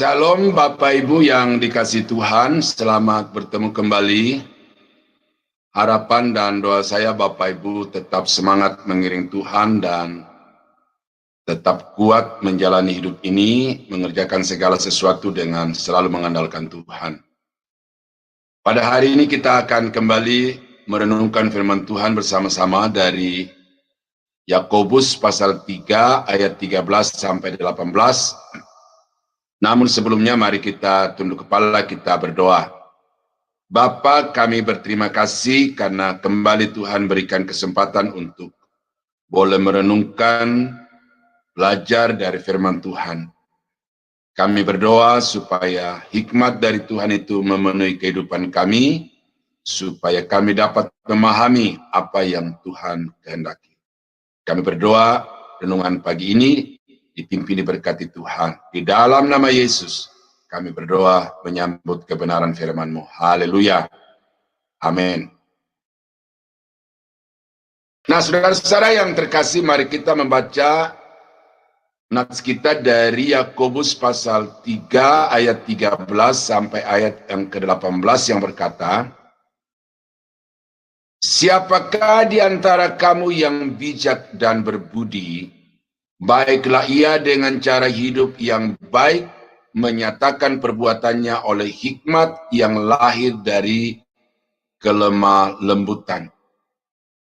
Shalom Bapak Ibu yang dikasihi Tuhan, selamat bertemu kembali. Harapan dan doa saya Bapak Ibu tetap semangat mengiring Tuhan dan tetap kuat menjalani hidup ini, mengerjakan segala sesuatu dengan selalu mengandalkan Tuhan. Pada hari ini kita akan kembali merenungkan firman Tuhan bersama-sama dari Yakobus pasal 3 ayat 13 sampai 18. Namun sebelumnya mari kita tunduk kepala, kita berdoa. Bapa, kami berterima kasih karena kembali Tuhan berikan kesempatan untuk boleh merenungkan, belajar dari firman Tuhan. Kami berdoa supaya hikmat dari Tuhan itu memenuhi kehidupan kami, supaya kami dapat memahami apa yang Tuhan kehendaki. Kami berdoa renungan pagi ini dipimpin diberkati Tuhan. Di dalam nama Yesus, kami berdoa menyambut kebenaran firman-Mu. Haleluya. Amin. Nah, saudara-saudara yang terkasih, mari kita membaca nats kita dari Yakobus pasal 3 ayat 13 sampai ayat yang ke-18 yang berkata, siapakah di antara kamu yang bijak dan berbudi? Baiklah ia dengan cara hidup yang baik menyatakan perbuatannya oleh hikmat yang lahir dari kelemah lembutan.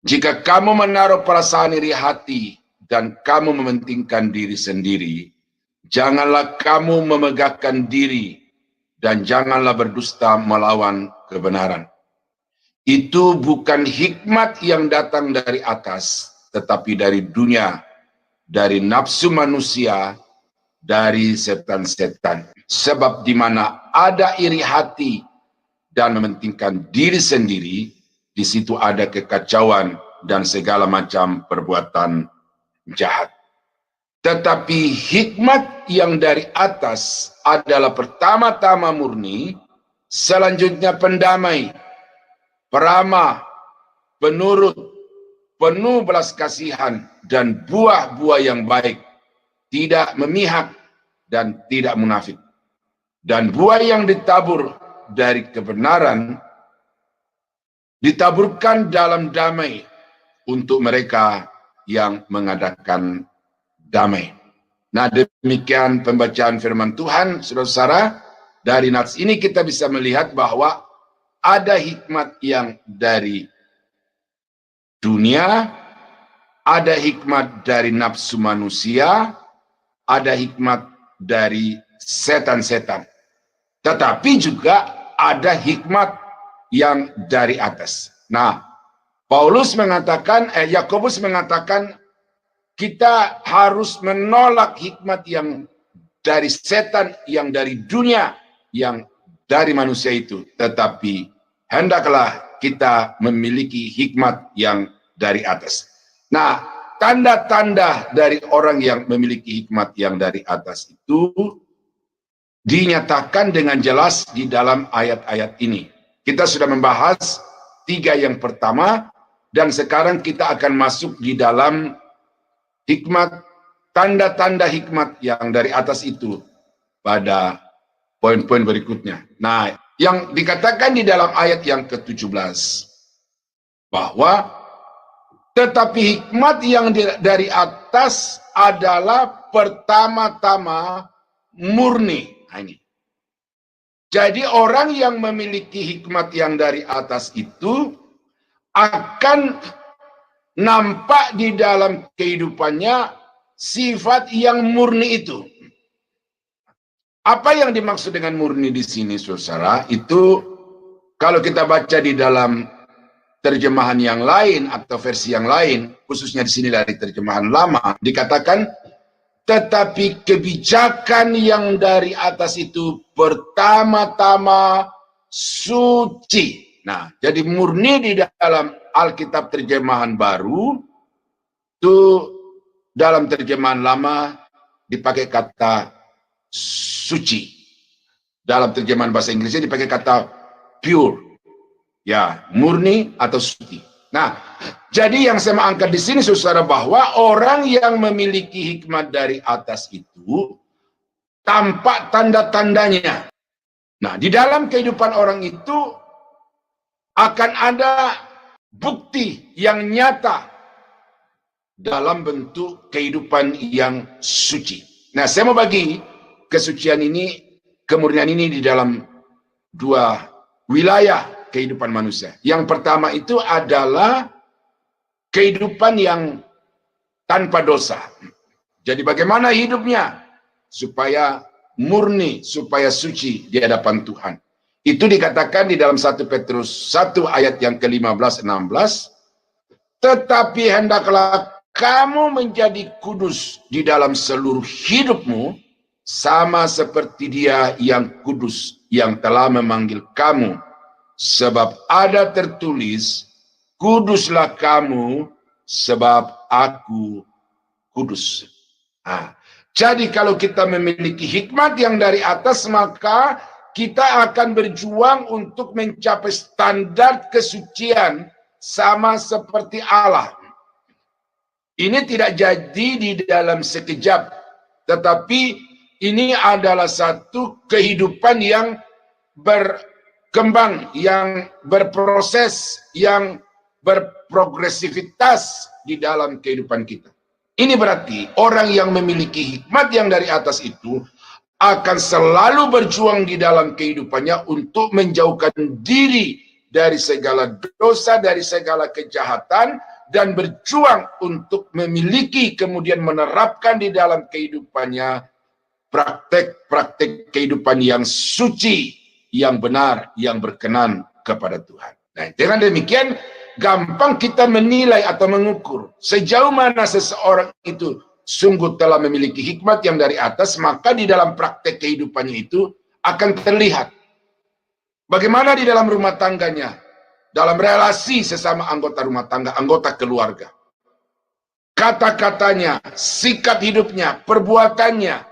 Jika kamu menaruh perasaan iri hati dan kamu mementingkan diri sendiri, janganlah kamu memegahkan diri dan janganlah berdusta melawan kebenaran. Itu bukan hikmat yang datang dari atas, tetapi dari dunia, dari nafsu manusia, dari setan-setan. Sebab di mana ada iri hati dan mementingkan diri sendiri, di situ ada kekacauan dan segala macam perbuatan jahat. Tetapi hikmat yang dari atas adalah pertama-tama murni, selanjutnya pendamai, peramah, penurut, penuh belas kasihan, dan buah-buah yang baik, tidak memihak dan tidak munafik. Dan buah yang ditabur dari kebenaran ditaburkan dalam damai untuk mereka yang mengadakan damai. Nah, demikian pembacaan firman Tuhan, saudara-saudara. Dari nats ini kita bisa melihat bahwa ada hikmat yang dari dunia, ada hikmat dari nafsu manusia, ada hikmat dari setan-setan. Tetapi juga ada hikmat yang dari atas. Nah, Yakobus mengatakan kita harus menolak hikmat yang dari setan, yang dari dunia, yang dari manusia itu. Tetapi hendaklah kita memiliki hikmat yang dari atas. Nah, tanda-tanda dari orang yang memiliki hikmat yang dari atas itu dinyatakan dengan jelas di dalam ayat-ayat ini. Kita sudah membahas 3 yang pertama, dan sekarang kita akan masuk di dalam hikmat, tanda-tanda hikmat yang dari atas itu pada poin-poin berikutnya. Nah, yang dikatakan di dalam ayat yang ke-17 bahwa tetapi hikmat yang dari atas adalah pertama-tama murni. Nah, ini. Jadi orang yang memiliki hikmat yang dari atas itu akan nampak di dalam kehidupannya sifat yang murni itu. Apa yang dimaksud dengan murni di sini, saudara? Itu kalau kita baca di dalam terjemahan yang lain atau versi yang lain, khususnya di sini dari terjemahan lama, dikatakan, tetapi kebijakan yang dari atas itu pertama-tama suci. Nah, jadi murni di dalam Alkitab terjemahan baru, itu dalam terjemahan lama dipakai kata suci. Dalam terjemahan bahasa Inggrisnya dipakai kata pure. Ya, murni atau suci. Nah, jadi yang saya mau angkat di sini, saudara, bahwa orang yang memiliki hikmat dari atas itu tampak tanda-tandanya. Nah, di dalam kehidupan orang itu akan ada bukti yang nyata dalam bentuk kehidupan yang suci. Nah, saya mau bagi kesucian ini, kemurnian ini di dalam dua wilayah kehidupan manusia. Yang pertama itu adalah kehidupan yang tanpa dosa. Jadi bagaimana hidupnya supaya murni, supaya suci di hadapan Tuhan. Itu dikatakan di dalam 1 Petrus 1 ayat yang ke-15-16. Tetapi hendaklah kamu menjadi kudus di dalam seluruh hidupmu, sama seperti Dia yang kudus, yang telah memanggil kamu. Sebab ada tertulis, kuduslah kamu, sebab aku kudus. Nah, jadi kalau kita memiliki hikmat yang dari atas, maka kita akan berjuang untuk mencapai standar kesucian sama seperti Allah. Ini tidak jadi di dalam sekejap, tetapi ini adalah satu kehidupan yang berkembang, yang berproses, yang berprogresivitas di dalam kehidupan kita. Ini berarti orang yang memiliki hikmat yang dari atas itu akan selalu berjuang di dalam kehidupannya untuk menjauhkan diri dari segala dosa, dari segala kejahatan, dan berjuang untuk memiliki kemudian menerapkan di dalam kehidupannya praktek-praktek kehidupan yang suci, yang benar, yang berkenan kepada Tuhan. Nah, dengan demikian gampang kita menilai atau mengukur sejauh mana seseorang itu sungguh telah memiliki hikmat yang dari atas, maka di dalam praktek kehidupannya itu akan terlihat bagaimana di dalam rumah tangganya, dalam relasi sesama anggota rumah tangga, anggota keluarga, kata-katanya, sikap hidupnya, perbuatannya,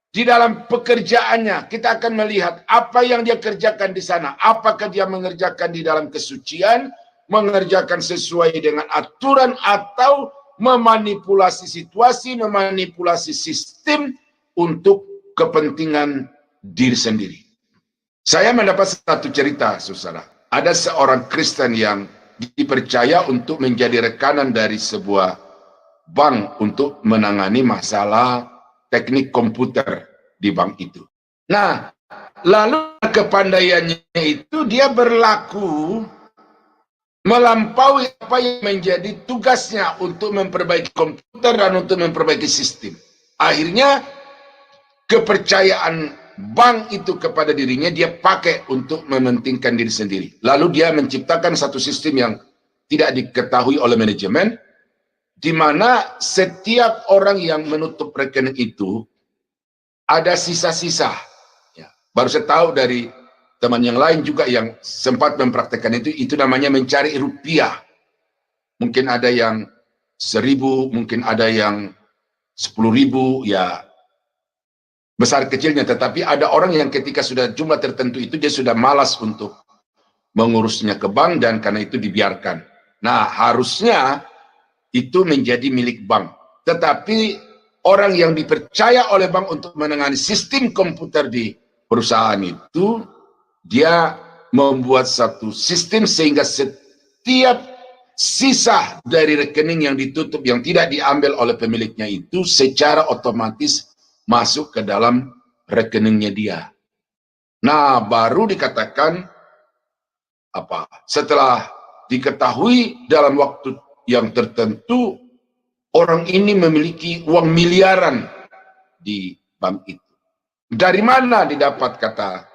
di dalam pekerjaannya. Kita akan melihat apa yang dia kerjakan di sana, apakah dia mengerjakan di dalam kesucian, mengerjakan sesuai dengan aturan, atau memanipulasi situasi, memanipulasi sistem untuk kepentingan diri sendiri. Saya mendapat satu cerita, saudara. Ada seorang Kristen yang dipercaya untuk menjadi rekanan dari sebuah bank untuk menangani masalah teknik komputer di bank itu. Nah, lalu kepandaiannya itu dia berlaku melampaui apa yang menjadi tugasnya untuk memperbaiki komputer dan untuk memperbaiki sistem. Akhirnya kepercayaan bank itu kepada dirinya dia pakai untuk mementingkan diri sendiri. Lalu dia menciptakan satu sistem yang tidak diketahui oleh manajemen, di mana setiap orang yang menutup rekening itu ada sisa-sisa. Ya, baru saya tahu dari teman yang lain juga yang sempat mempraktekkan itu namanya mencari rupiah. Mungkin ada yang 1.000, mungkin ada yang 10.000, ya besar kecilnya. Tetapi ada orang yang ketika sudah jumlah tertentu itu dia sudah malas untuk mengurusnya ke bank, dan karena itu dibiarkan. Nah, harusnya itu menjadi milik bank. Tetapi orang yang dipercaya oleh bank untuk menangani sistem komputer di perusahaan itu, dia membuat satu sistem sehingga setiap sisa dari rekening yang ditutup yang tidak diambil oleh pemiliknya itu secara otomatis masuk ke dalam rekeningnya dia. Nah, baru dikatakan apa? Setelah diketahui dalam waktu yang tertentu orang ini memiliki uang miliaran di bank itu. Dari mana didapat, kata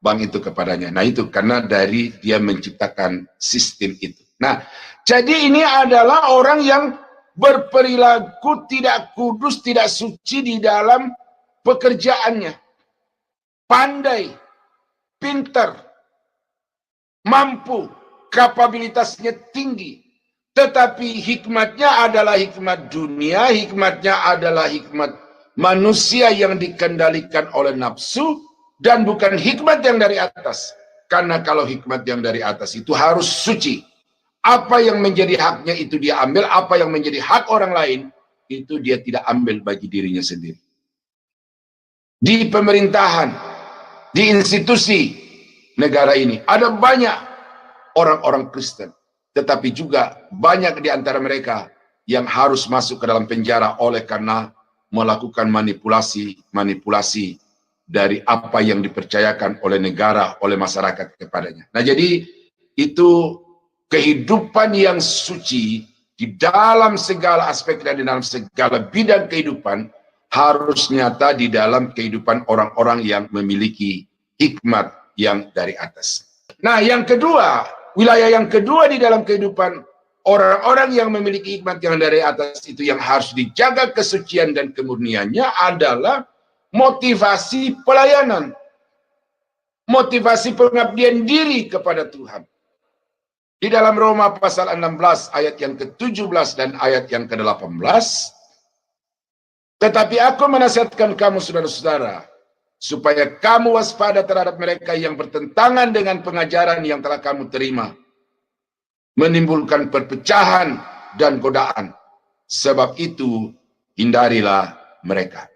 bank itu kepadanya? Nah, itu karena dari dia menciptakan sistem itu. Nah, jadi ini adalah orang yang berperilaku tidak kudus, tidak suci di dalam pekerjaannya. Pandai, pintar, mampu, kapabilitasnya tinggi. Tetapi hikmatnya adalah hikmat dunia, hikmatnya adalah hikmat manusia yang dikendalikan oleh nafsu, dan bukan hikmat yang dari atas. Karena kalau hikmat yang dari atas itu harus suci. Apa yang menjadi haknya itu dia ambil, apa yang menjadi hak orang lain itu dia tidak ambil bagi dirinya sendiri. di pemerintahan, di institusi negara ini. Ada banyak orang-orang Kristen, tetapi juga banyak di antara mereka yang harus masuk ke dalam penjara oleh karena melakukan manipulasi dari apa yang dipercayakan oleh negara, oleh masyarakat kepadanya. Nah, jadi itu kehidupan yang suci di dalam segala aspek dan di dalam segala bidang kehidupan harus nyata di dalam kehidupan orang-orang yang memiliki hikmat yang dari atas. Nah, yang kedua, wilayah yang kedua di dalam kehidupan orang-orang yang memiliki hikmat yang dari atas itu yang harus dijaga kesucian dan kemurniannya adalah motivasi pelayanan, motivasi pengabdian diri kepada Tuhan. Di dalam Roma pasal 16 ayat yang ke-17 dan ayat yang ke-18, tetapi aku menasihatkan kamu saudara-saudara, supaya kamu waspada terhadap mereka yang bertentangan dengan pengajaran yang telah kamu terima, menimbulkan perpecahan dan godaan. Sebab itu, hindarilah mereka.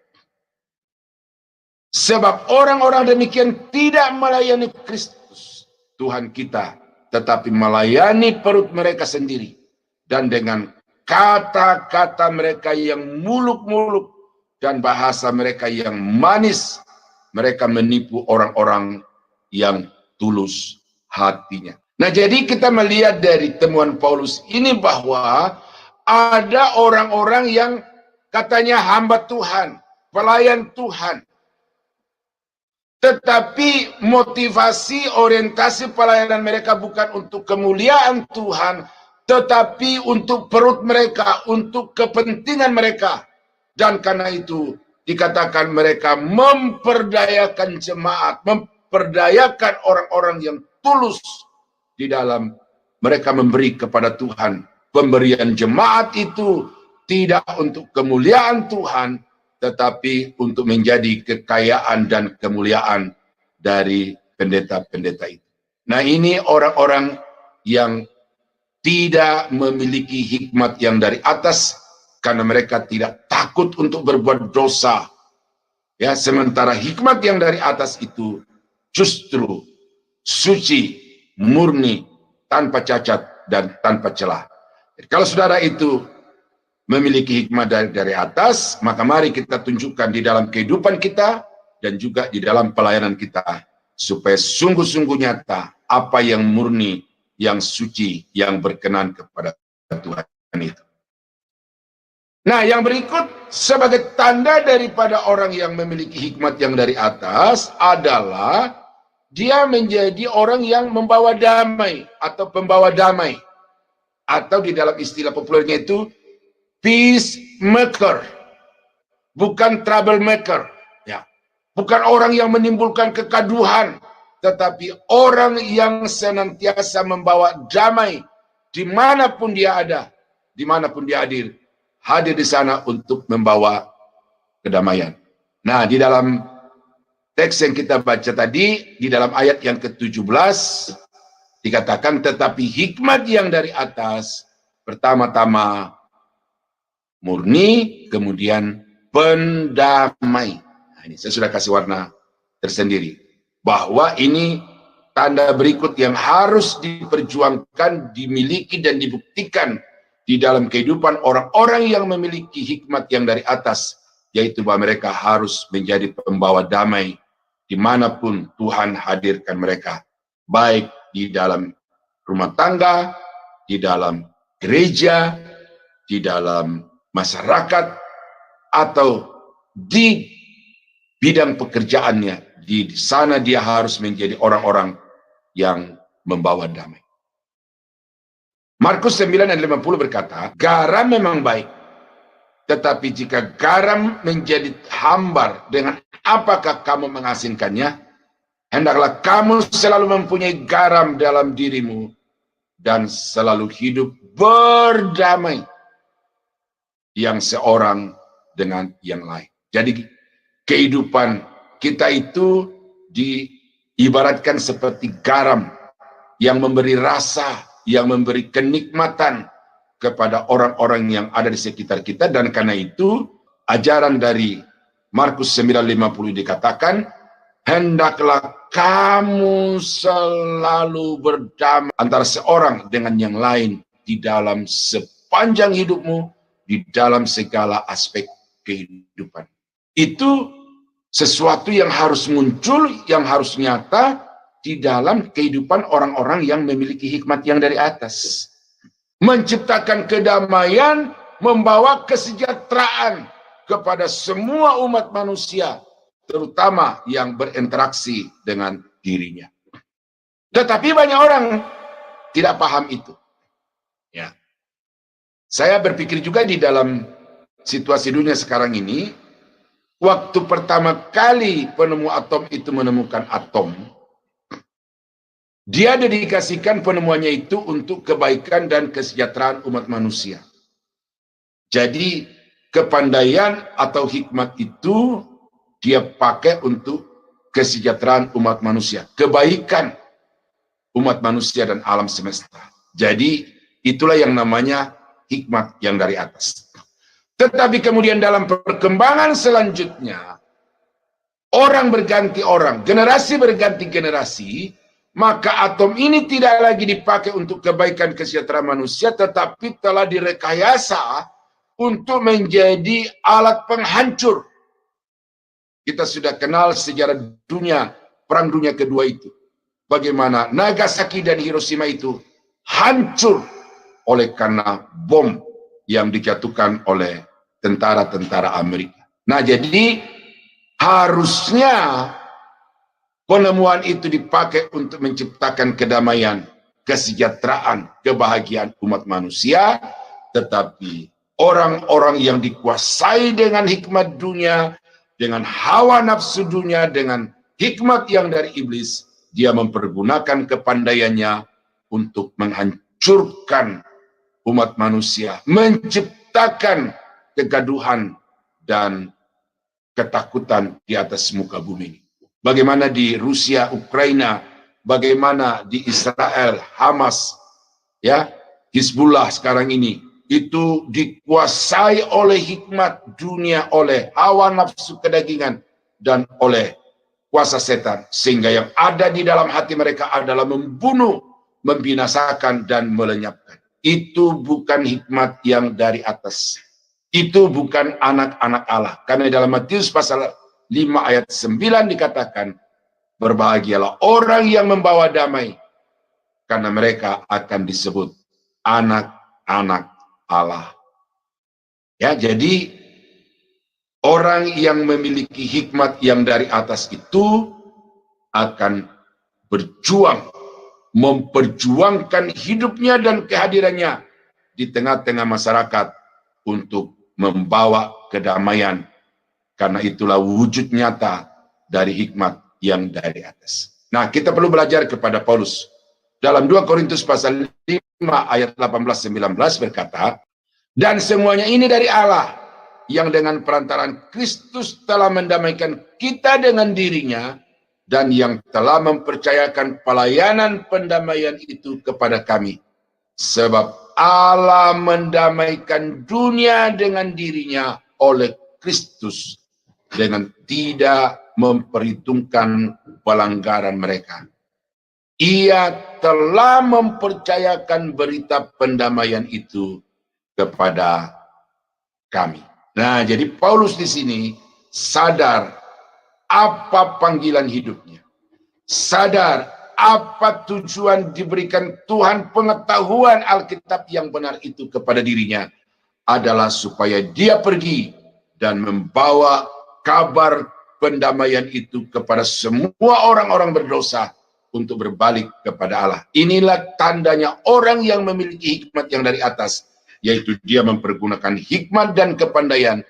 Sebab orang-orang demikian tidak melayani Kristus, Tuhan kita, tetapi melayani perut mereka sendiri. Dan dengan kata-kata mereka yang muluk-muluk dan bahasa mereka yang manis, mereka menipu orang-orang yang tulus hatinya. Nah, jadi kita melihat dari temuan Paulus ini bahwa ada orang-orang yang katanya hamba Tuhan, pelayan Tuhan, tetapi motivasi orientasi pelayanan mereka bukan untuk kemuliaan Tuhan, tetapi untuk perut mereka, untuk kepentingan mereka. Dan karena itu dikatakan mereka memperdayakan jemaat, memperdayakan orang-orang yang tulus di dalam mereka memberi kepada Tuhan. Pemberian jemaat itu tidak untuk kemuliaan Tuhan, tetapi untuk menjadi kekayaan dan kemuliaan dari pendeta-pendeta itu. Nah, ini orang-orang yang tidak memiliki hikmat yang dari atas karena mereka tidak takut untuk berbuat dosa. Ya, sementara hikmat yang dari atas itu justru suci, murni, tanpa cacat dan tanpa celah. Jadi, kalau saudara itu memiliki hikmat dari atas, maka mari kita tunjukkan di dalam kehidupan kita dan juga di dalam pelayanan kita, supaya sungguh-sungguh nyata apa yang murni, yang suci, yang berkenan kepada Tuhan itu. Nah, yang berikut sebagai tanda daripada orang yang memiliki hikmat yang dari atas adalah dia menjadi orang yang membawa damai atau pembawa damai, atau di dalam istilah populernya itu peacemaker, bukan troublemaker, ya, bukan orang yang menimbulkan kekaduhan, tetapi orang yang senantiasa membawa damai dimanapun dia ada, dimanapun dia hadir di sana untuk membawa kedamaian. Nah, di dalam teks yang kita baca tadi, di dalam ayat yang ke-17 dikatakan, tetapi hikmat yang dari atas pertama-tama murni, kemudian pendamai. Nah, ini saya sudah kasih warna tersendiri, bahwa ini tanda berikut yang harus diperjuangkan, dimiliki dan dibuktikan di dalam kehidupan orang-orang yang memiliki hikmat yang dari atas, yaitu bahwa mereka harus menjadi pembawa damai dimanapun Tuhan hadirkan mereka, baik di dalam rumah tangga, di dalam gereja, di dalam masyarakat, atau di bidang pekerjaannya. Di sana dia harus menjadi orang-orang yang membawa damai. Markus 9 ayat 50 berkata, garam memang baik, tetapi jika garam menjadi hambar, dengan apakah kamu mengasinkannya? Hendaklah kamu selalu mempunyai garam dalam dirimu dan selalu hidup berdamai yang seorang dengan yang lain. Jadi kehidupan kita itu diibaratkan seperti garam yang memberi rasa, yang memberi kenikmatan kepada orang-orang yang ada di sekitar kita. Dan karena itu ajaran dari Markus 9:50 dikatakan, hendaklah kamu selalu berdamai antara seorang dengan yang lain di dalam sepanjang hidupmu, di dalam segala aspek kehidupan. Itu sesuatu yang harus muncul, yang harus nyata di dalam kehidupan orang-orang yang memiliki hikmat yang dari atas. Menciptakan kedamaian, membawa kesejahteraan kepada semua umat manusia, terutama yang berinteraksi dengan dirinya. Tetapi banyak orang tidak paham itu. Ya. Saya berpikir juga di dalam situasi dunia sekarang ini, waktu pertama kali penemu atom itu menemukan atom, dia dedikasikan penemuannya itu untuk kebaikan dan kesejahteraan umat manusia. Jadi kepandaian atau hikmat itu dia pakai untuk kesejahteraan umat manusia, kebaikan umat manusia dan alam semesta. Jadi itulah yang namanya hikmat yang dari atas. Tetapi kemudian dalam perkembangan selanjutnya, orang berganti orang, generasi berganti generasi, maka atom ini tidak lagi dipakai untuk kebaikan kesejahteraan manusia, tetapi telah direkayasa untuk menjadi alat penghancur. Kita sudah kenal sejarah dunia, Perang Dunia Kedua itu. Bagaimana Nagasaki dan Hiroshima itu hancur oleh karena bom yang dijatuhkan oleh tentara-tentara Amerika. Nah, jadi harusnya penemuan itu dipakai untuk menciptakan kedamaian, kesejahteraan, kebahagiaan umat manusia, tetapi orang-orang yang dikuasai dengan hikmat dunia, dengan hawa nafsu dunia, dengan hikmat yang dari iblis, dia mempergunakan kepandaiannya untuk menghancurkan umat manusia, menciptakan kegaduhan dan ketakutan di atas muka bumi ini. Bagaimana di Rusia, Ukraina, bagaimana di Israel, Hamas, ya, Hizbullah sekarang ini, itu dikuasai oleh hikmat dunia, oleh hawa nafsu kedagingan, dan oleh kuasa setan. Sehingga yang ada di dalam hati mereka adalah membunuh, membinasakan, dan melenyapkan. Itu bukan hikmat yang dari atas. Itu bukan anak-anak Allah. Karena dalam Matius pasal 5 ayat 9 dikatakan, berbahagialah orang yang membawa damai, karena mereka akan disebut anak-anak Allah. Ya, jadi orang yang memiliki hikmat yang dari atas itu akan berjuang, memperjuangkan hidupnya dan kehadirannya di tengah-tengah masyarakat untuk membawa kedamaian. Karena itulah wujud nyata dari hikmat yang dari atas. Nah, kita perlu belajar kepada Paulus. Dalam 2 Korintus pasal 5 ayat 18-19 berkata, dan semuanya ini dari Allah, yang dengan perantaraan Kristus telah mendamaikan kita dengan dirinya, dan yang telah mempercayakan pelayanan pendamaian itu kepada kami. Sebab Allah mendamaikan dunia dengan dirinya oleh Kristus, dengan tidak memperhitungkan pelanggaran mereka. Ia telah mempercayakan berita pendamaian itu kepada kami. Nah, jadi Paulus di sini sadar apa panggilan hidupnya. Sadar apa tujuan diberikan Tuhan, pengetahuan Alkitab yang benar itu kepada dirinya adalah supaya dia pergi dan membawa kabar pendamaian itu kepada semua orang-orang berdosa untuk berbalik kepada Allah. Inilah tandanya orang yang memiliki hikmat yang dari atas, yaitu dia mempergunakan hikmat dan kepandaian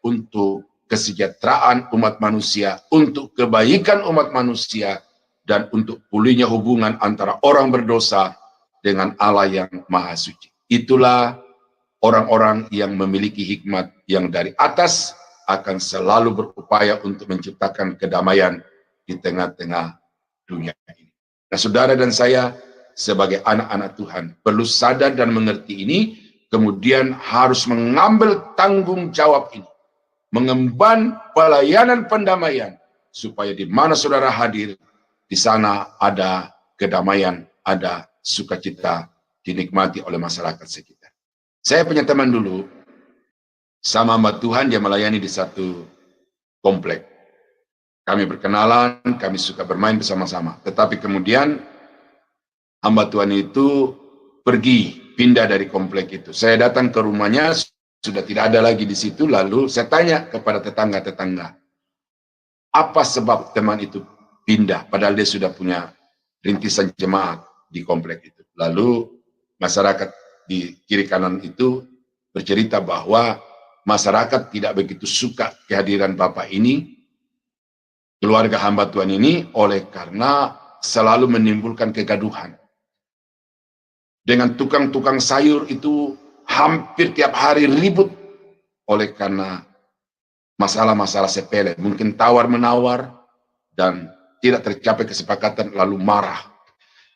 untuk kesejahteraan umat manusia, untuk kebaikan umat manusia, dan untuk pulihnya hubungan antara orang berdosa dengan Allah yang Maha Suci. Itulah orang-orang yang memiliki hikmat yang dari atas, akan selalu berupaya untuk menciptakan kedamaian di tengah-tengah dunia ini. Nah, saudara dan saya sebagai anak-anak Tuhan perlu sadar dan mengerti ini, kemudian harus mengambil tanggung jawab ini. mengemban pelayanan pendamaian, supaya di mana saudara hadir, di sana ada kedamaian, ada sukacita dinikmati oleh masyarakat sekitar. Saya punya teman dulu, sama hamba Tuhan, dia melayani di satu komplek. Kami berkenalan, kami suka bermain bersama-sama. Tetapi kemudian hamba Tuhan itu pergi, pindah dari komplek itu. Saya datang ke rumahnya, sudah tidak ada lagi di situ, lalu saya tanya kepada tetangga-tetangga, apa sebab teman itu pindah, padahal dia sudah punya rintisan jemaat di komplek itu. Lalu masyarakat di kiri kanan itu bercerita bahwa masyarakat tidak begitu suka kehadiran Bapak ini, keluarga hamba Tuhan ini, oleh karena selalu menimbulkan kegaduhan. Dengan tukang-tukang sayur itu hampir tiap hari ribut oleh karena masalah-masalah sepele, mungkin tawar-menawar dan tidak tercapai kesepakatan lalu marah.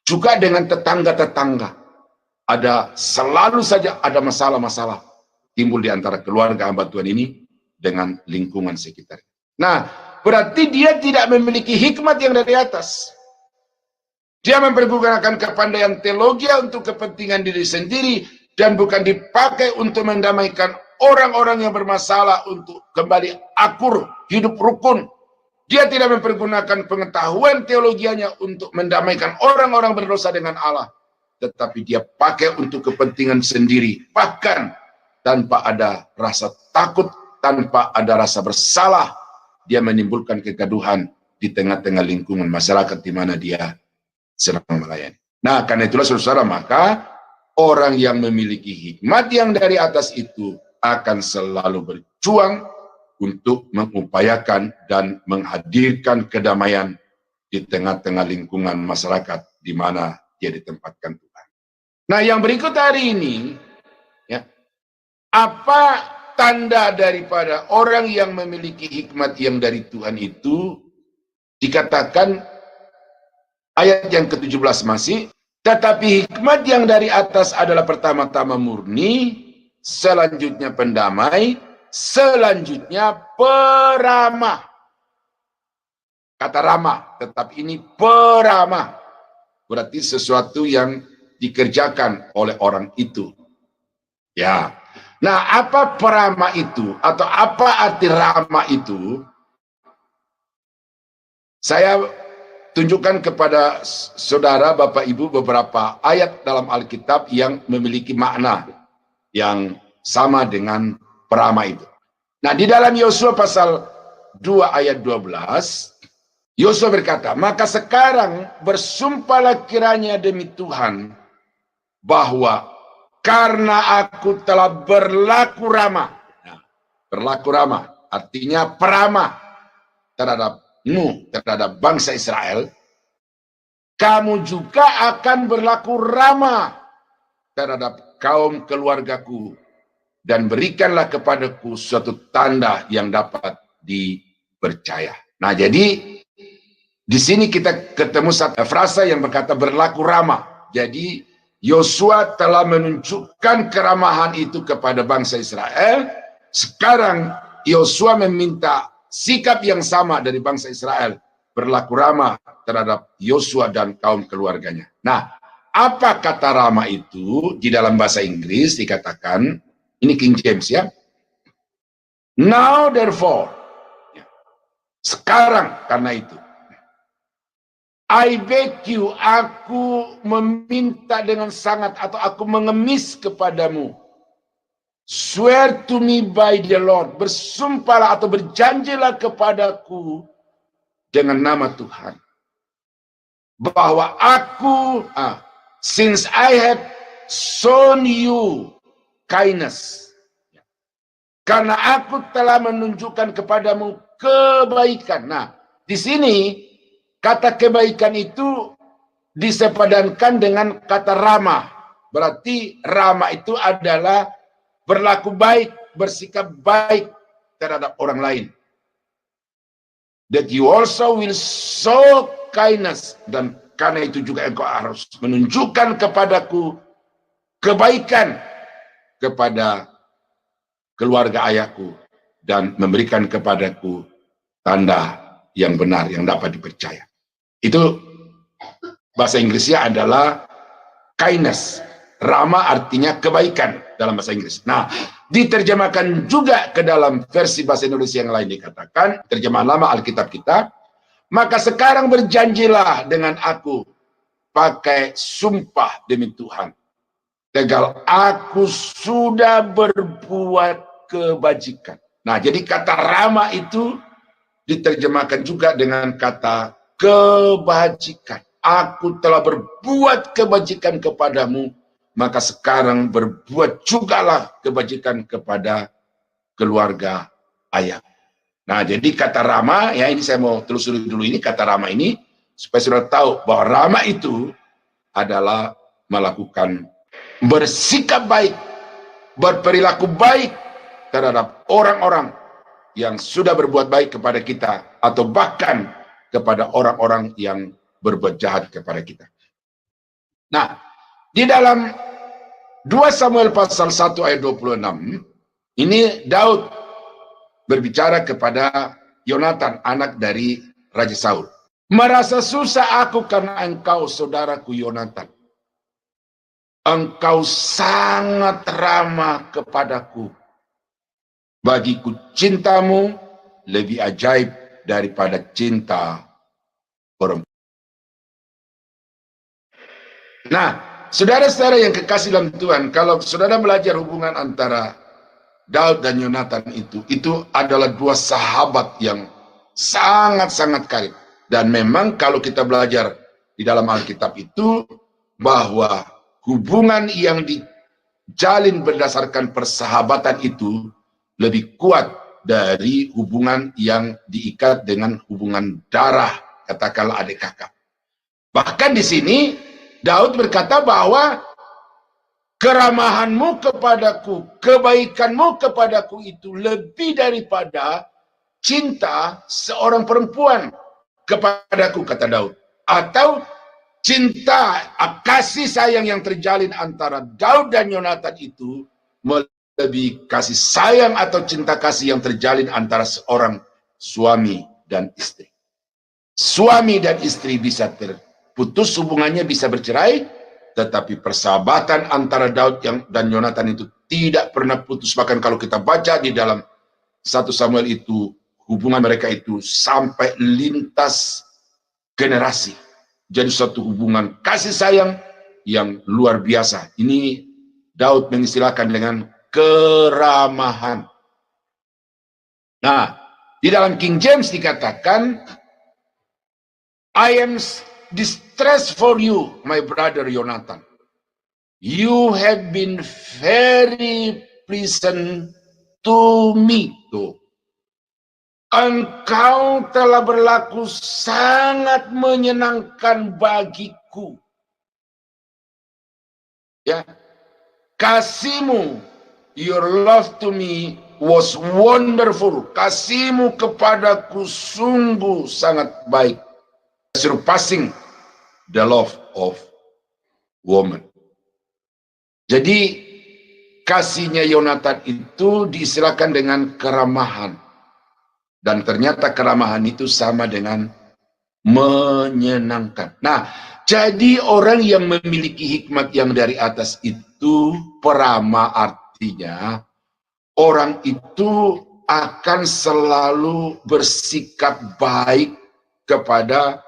Juga dengan tetangga-tetangga, selalu saja ada masalah-masalah timbul di antara keluarga hamba Tuhan ini dengan lingkungan sekitar. Nah, berarti dia tidak memiliki hikmat yang dari atas. Dia mempergunakan kepandaian teologi untuk kepentingan diri sendiri dan bukan dipakai untuk mendamaikan orang-orang yang bermasalah untuk kembali akur, hidup rukun. Dia tidak mempergunakan pengetahuan teologianya untuk mendamaikan orang-orang berdosa dengan Allah, tetapi dia pakai untuk kepentingan sendiri, bahkan tanpa ada rasa takut, tanpa ada rasa bersalah. Dia menimbulkan kegaduhan di tengah-tengah lingkungan masyarakat di mana dia sedang melayani. Nah, karena itulah saudara, maka orang yang memiliki hikmat yang dari atas itu akan selalu berjuang untuk mengupayakan dan menghadirkan kedamaian di tengah-tengah lingkungan masyarakat di mana dia ditempatkan Tuhan. Nah, yang berikut hari ini, ya, apa tanda daripada orang yang memiliki hikmat yang dari Tuhan itu? Dikatakan ayat yang ke-17 masih, tetapi hikmat yang dari atas adalah pertama-tama murni, selanjutnya pendamai, selanjutnya peramah. Kata ramah, tetapi ini peramah. Berarti sesuatu yang dikerjakan oleh orang itu. Ya. Nah, apa peramah itu? Atau apa arti ramah itu? Saya tunjukkan kepada saudara, Bapak Ibu, beberapa ayat dalam Alkitab yang memiliki makna yang sama dengan peramah itu. Nah, di dalam Yosua pasal 2 ayat 12, Yosua berkata, maka sekarang bersumpahlah kiranya demi Tuhan, bahwa karena aku telah berlaku ramah. Nah, berlaku ramah artinya peramah terhadapmu, terhadap bangsa Israel, kamu juga akan berlaku ramah terhadap kaum keluargaku, dan berikanlah kepadaku suatu tanda yang dapat dipercaya. Nah, jadi di sini kita ketemu satu frasa yang berkata berlaku ramah. Jadi Yosua telah menunjukkan keramahan itu kepada bangsa Israel. Sekarang Yosua meminta sikap yang sama dari bangsa Israel, berlaku ramah terhadap Yosua dan kaum keluarganya. Nah, apa kata ramah itu? Di dalam bahasa Inggris dikatakan, ini King James ya, now therefore, sekarang karena itu, I beg you, aku meminta dengan sangat, atau aku mengemis kepadamu, swear to me by the Lord, bersumpahlah atau berjanjilah kepadaku dengan nama Tuhan, bahwa aku, since I have shown you kindness, karena aku telah menunjukkan kepadamu kebaikan. Nah, di sini kata kebaikan itu disepadankan dengan kata ramah. Berarti ramah itu adalah berlaku baik, bersikap baik terhadap orang lain. That you also will show kindness. Dan karena itu juga engkau harus menunjukkan kepadaku kebaikan kepada keluarga ayahku, dan memberikan kepadaku tanda yang benar yang dapat dipercaya. Itu bahasa Inggrisnya adalah kindness. Rama artinya kebaikan dalam bahasa Inggris. Nah, diterjemahkan juga ke dalam versi bahasa Indonesia yang lain dikatakan, terjemahan lama Alkitab kita, maka sekarang berjanjilah dengan aku pakai sumpah demi Tuhan. Tegal aku sudah berbuat kebajikan. Nah, jadi kata Rama itu diterjemahkan juga dengan kata kebajikan. Aku telah berbuat kebajikan kepadamu, maka sekarang berbuat jugalah kebajikan kepada keluarga ayah. Nah, jadi kata Rama, ya ini saya mau telusuri dulu ini, kata Rama ini, supaya saudara tahu bahwa Rama itu adalah melakukan bersikap baik, berperilaku baik terhadap orang-orang yang sudah berbuat baik kepada kita, atau bahkan kepada orang-orang yang berbuat jahat kepada kita. Nah, di dalam 2 Samuel pasal 1 ayat 26, ini Daud berbicara kepada Yonatan, anak dari Raja Saul. Merasa susah aku karena engkau, saudaraku Yonatan. Engkau sangat ramah kepadaku. Bagiku cintamu lebih ajaib daripada cinta perempuan. Nah, saudara-saudara yang kekasih dalam Tuhan, kalau saudara belajar hubungan antara Daud dan Yonatan itu adalah dua sahabat yang sangat-sangat karib. Dan memang kalau kita belajar di dalam Alkitab itu, bahwa hubungan yang dijalin berdasarkan persahabatan itu lebih kuat dari hubungan yang diikat dengan hubungan darah, katakanlah adik kakak. Bahkan di sini Daud berkata bahwa keramahanmu kepadaku, kebaikanmu kepadaku itu lebih daripada cinta seorang perempuan kepadaku, kata Daud. Atau cinta, kasih sayang yang terjalin antara Daud dan Yonatan itu melebihi kasih sayang atau cinta kasih yang terjalin antara seorang suami dan istri. Suami dan istri bisa terputus hubungannya, bisa bercerai, tetapi persahabatan antara Daud dan Yonatan itu tidak pernah putus. Bahkan kalau kita baca di dalam 1 Samuel itu, hubungan mereka itu sampai lintas generasi. Jadi suatu hubungan kasih sayang yang luar biasa. Ini Daud mengistilahkan dengan keramahan. Nah, di dalam King James dikatakan, I am distressed for you, my brother Yonatan. You have been very pleasant to me. Tuh. Engkau telah berlaku sangat menyenangkan bagiku. Ya, kasihmu, your love to me was wonderful. Kasihmu kepadaku sungguh sangat baik. Surpassing the love of woman. Jadi kasihnya Yonatan itu diistilahkan dengan keramahan. Dan ternyata keramahan itu sama dengan menyenangkan. Nah, jadi orang yang memiliki hikmat yang dari atas itu, peramah artinya orang itu akan selalu bersikap baik kepada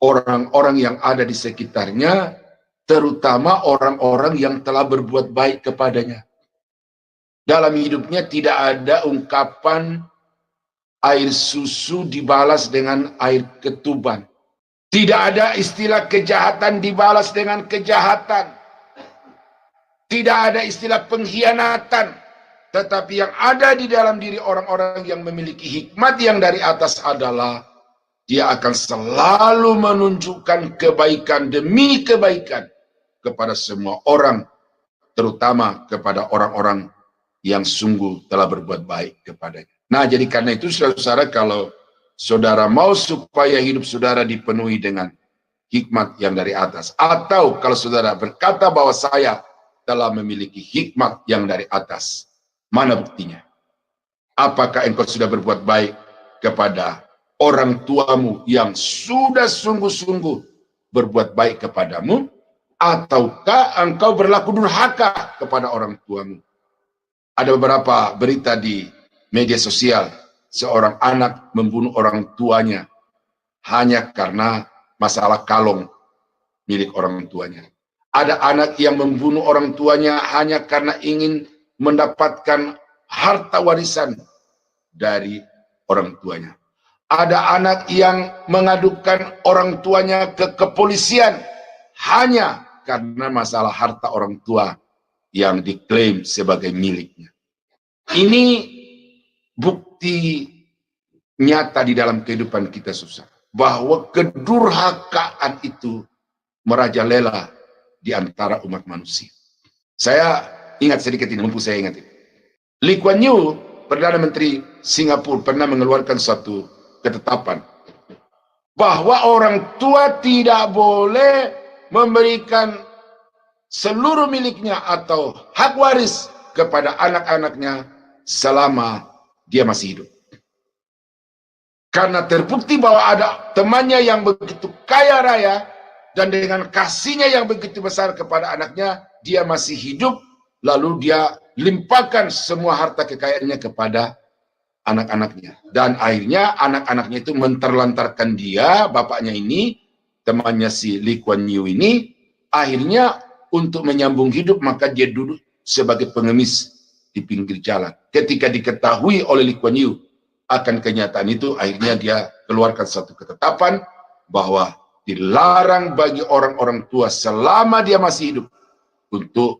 orang-orang yang ada di sekitarnya, terutama orang-orang yang telah berbuat baik kepadanya. Dalam hidupnya tidak ada ungkapan air susu dibalas dengan air ketuban. Tidak ada istilah kejahatan dibalas dengan kejahatan. Tidak ada istilah pengkhianatan. Tetapi yang ada di dalam diri orang-orang yang memiliki hikmat yang dari atas adalah dia akan selalu menunjukkan kebaikan demi kebaikan kepada semua orang, terutama kepada orang-orang yang sungguh telah berbuat baik kepadanya. Nah, jadi karena itu saudara-saudara, kalau saudara mau supaya hidup saudara dipenuhi dengan hikmat yang dari atas, atau kalau saudara berkata bahwa saya telah memiliki hikmat yang dari atas, mana buktinya? Apakah engkau sudah berbuat baik kepada orang tuamu yang sudah sungguh-sungguh berbuat baik kepadamu, ataukah engkau berlaku durhaka kepada orang tuamu? Ada beberapa berita di media sosial, seorang anak membunuh orang tuanya hanya karena masalah kalung milik orang tuanya. Ada anak yang membunuh orang tuanya hanya karena ingin mendapatkan harta warisan dari orang tuanya. Ada anak yang mengadukan orang tuanya ke kepolisian hanya karena masalah harta orang tua yang diklaim sebagai miliknya. Ini bukti nyata di dalam kehidupan kita, susah, bahwa kedurhakaan itu merajalela di antara umat manusia. Saya ingat sedikit ini, mumpung saya ingat ini. Lee Kuan Yew, Perdana Menteri Singapura, pernah mengeluarkan suatu ketetapan bahwa orang tua tidak boleh memberikan seluruh miliknya atau hak waris kepada anak-anaknya selama dia masih hidup. Karena terbukti bahwa ada temannya yang begitu kaya raya, dan dengan kasihnya yang begitu besar kepada anaknya, dia masih hidup, lalu dia limpahkan semua harta kekayaannya kepada anak-anaknya. Dan akhirnya anak-anaknya itu menterlantarkan dia, bapaknya ini, temannya si Lee Kuan Yew ini, akhirnya untuk menyambung hidup, maka dia duduk sebagai pengemis di pinggir jalan. Ketika diketahui oleh Lee Kuan Yew akan kenyataan itu, akhirnya dia keluarkan satu ketetapan bahwa dilarang bagi orang-orang tua selama dia masih hidup untuk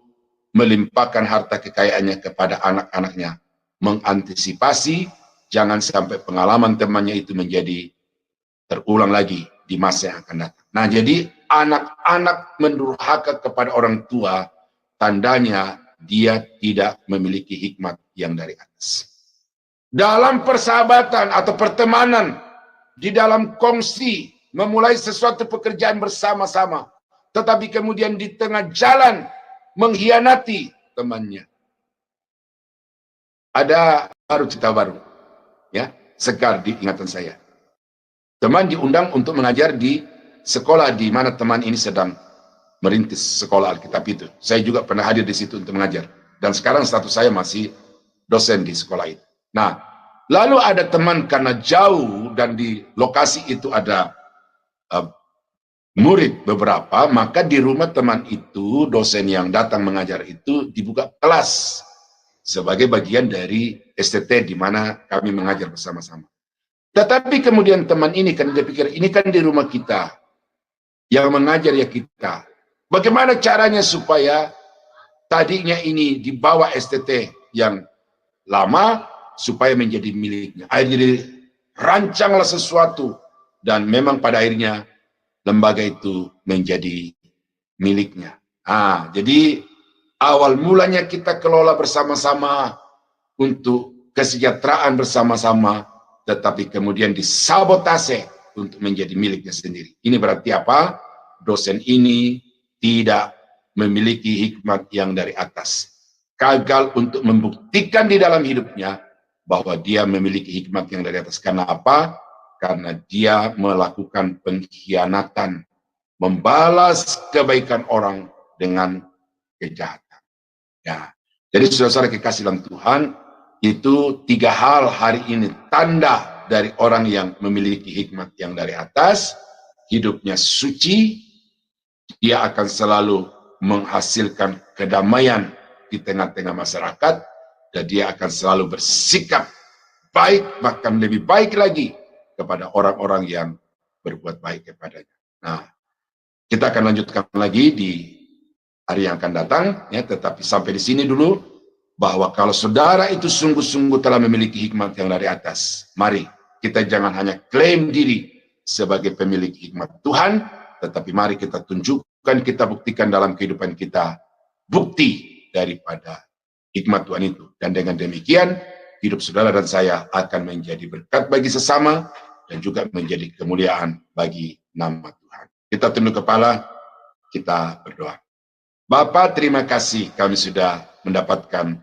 melimpahkan harta kekayaannya kepada anak-anaknya, mengantisipasi jangan sampai pengalaman temannya itu menjadi terulang lagi di masa yang akan datang. Nah, jadi anak-anak mendurhaka kepada orang tua, tandanya dia tidak memiliki hikmat yang dari atas. Dalam persahabatan atau pertemanan, di dalam kongsi, memulai sesuatu pekerjaan bersama-sama, tetapi kemudian di tengah jalan mengkhianati temannya. Ada cerita baru, ya, segar di ingatan saya. Teman diundang untuk mengajar di sekolah di mana teman ini sedang merintis sekolah Alkitab itu. Saya juga pernah hadir di situ untuk mengajar. Dan sekarang status saya masih dosen di sekolah itu. Nah, lalu ada teman karena jauh dan di lokasi itu ada murid beberapa, maka di rumah teman itu, dosen yang datang mengajar itu dibuka kelas sebagai bagian dari STT di mana kami mengajar bersama-sama. Tetapi kemudian teman ini kan dia pikir, ini kan di rumah kita, yang mengajar ya kita. Bagaimana caranya supaya tadinya ini dibawa STT yang lama supaya menjadi miliknya. Akhirnya rancanglah sesuatu dan memang pada akhirnya lembaga itu menjadi miliknya. Jadi awal mulanya kita kelola bersama-sama untuk kesejahteraan bersama-sama, tetapi kemudian disabotase untuk menjadi miliknya sendiri. Ini berarti apa? Dosen ini tidak memiliki hikmat yang dari atas. Gagal untuk membuktikan di dalam hidupnya bahwa dia memiliki hikmat yang dari atas. Karena apa? Karena dia melakukan pengkhianatan, membalas kebaikan orang dengan kejahatan. Ya. Jadi saudara-saudara kekasih dalam Tuhan, itu 3 hal hari ini tanda dari orang yang memiliki hikmat yang dari atas. Hidupnya suci, dia akan selalu menghasilkan kedamaian di tengah-tengah masyarakat, dan dia akan selalu bersikap baik, bahkan lebih baik lagi kepada orang-orang yang berbuat baik kepadanya. Nah, kita akan lanjutkan lagi di hari yang akan datang, ya. Tetapi sampai di sini dulu, bahwa kalau saudara itu sungguh-sungguh telah memiliki hikmat yang dari atas, mari kita jangan hanya klaim diri sebagai pemilik hikmat Tuhan, tetapi mari kita tunjukkan, kita buktikan dalam kehidupan kita bukti daripada hikmat Tuhan itu. Dan dengan demikian, hidup saudara dan saya akan menjadi berkat bagi sesama dan juga menjadi kemuliaan bagi nama Tuhan. Kita tunduk kepala, kita berdoa. Bapa, terima kasih kami sudah mendapatkan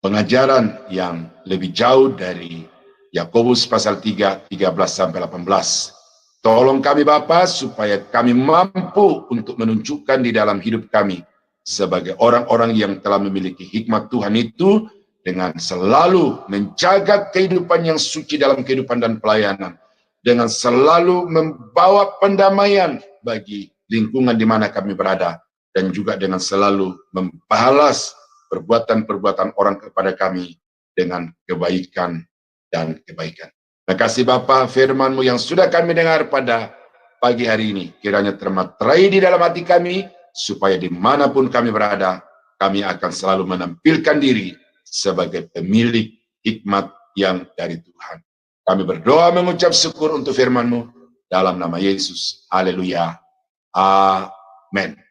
pengajaran yang lebih jauh dari Yakobus pasal 3, 13-18. Tolong kami Bapa supaya kami mampu untuk menunjukkan di dalam hidup kami sebagai orang-orang yang telah memiliki hikmat Tuhan itu dengan selalu menjaga kehidupan yang suci dalam kehidupan dan pelayanan, dengan selalu membawa pendamaian bagi lingkungan di mana kami berada, dan juga dengan selalu membalas perbuatan-perbuatan orang kepada kami dengan kebaikan dan kebaikan. Terima kasih Bapa, firman-Mu yang sudah kami dengar pada pagi hari ini, kiranya termaterai di dalam hati kami, supaya dimanapun kami berada, kami akan selalu menampilkan diri sebagai pemilik hikmat yang dari Tuhan. Kami berdoa mengucap syukur untuk firman-Mu, dalam nama Yesus. Haleluya. Amin.